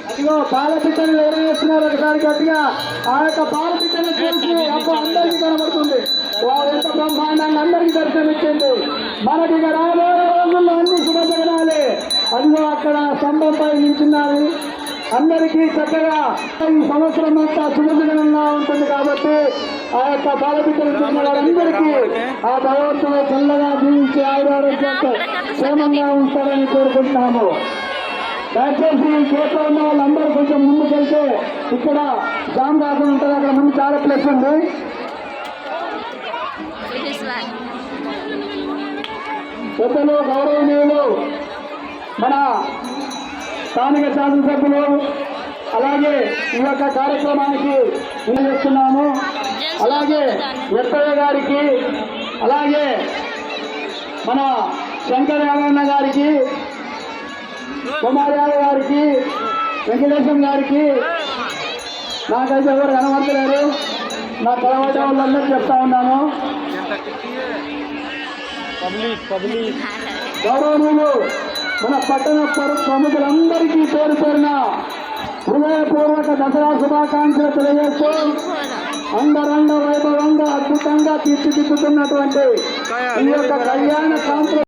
అదిగో పాలపిట్టలు ఎవరు చేస్తున్నారు ఒకసారి గట్టిగా ఆ యొక్క పాలపిట్టలు చూసి అప్పుడు అందరికీ కనబడుతుంది వారు ఎంత బ్రహ్మాండంగా అందరికీ దర్శనమిచ్చింది. మనకి ఇక రాబోయే రోజుల్లో అన్ని శుభజగనాలే. అదిగో అక్కడ స్తంభంపై నిల్చున్నారు. అందరికీ చక్కగా ఈ సంవత్సరం అంతా శుభజగనంగా ఉంటుంది కాబట్టి ఆ యొక్క పాలపిట్టలు చూసిన వారందరికీ ఆ భగవంతుడు చల్లగా జీవించి ఆయురారోగ్యంతో క్షేమంగా ఉంటారని కోరుకుంటున్నాము. దయచేసి చేతిలో ఉన్న వాళ్ళందరూ కొంచెం ముందుకెళ్తే ఇక్కడ జామ్ రాకుండా ఉంటుంది. అక్కడ ముందు చాలా ప్లేస్ ఉంది. పెద్దలు గౌరవనీయులు మన స్థానిక శాసనసభ్యులు అలాగే ఈ యొక్క కార్యక్రమానికి వినియోగిస్తున్నాము. అలాగే ఎత్తయ్య గారికి అలాగే మన శంకర్ యాదన్న గారికి కుమార్ యాదవ్ గారికి వెంకటేశం గారికి నాకైతే ఎవరు కనబడలేరు. నా తర్వాత వాళ్ళందరూ చెప్తా ఉన్నాను. గౌరవనీయులు మన పట్టణ ప్రముఖులందరికీ పేరు పేరున హృదయపూర్వక దసరా శుభాకాంక్షలు తెలియజేస్తూ అంగరంగ వైభవంగా అద్భుతంగా తీర్చిదిద్దుతున్నటువంటి ఈ యొక్క కళ్యాణ కాంతి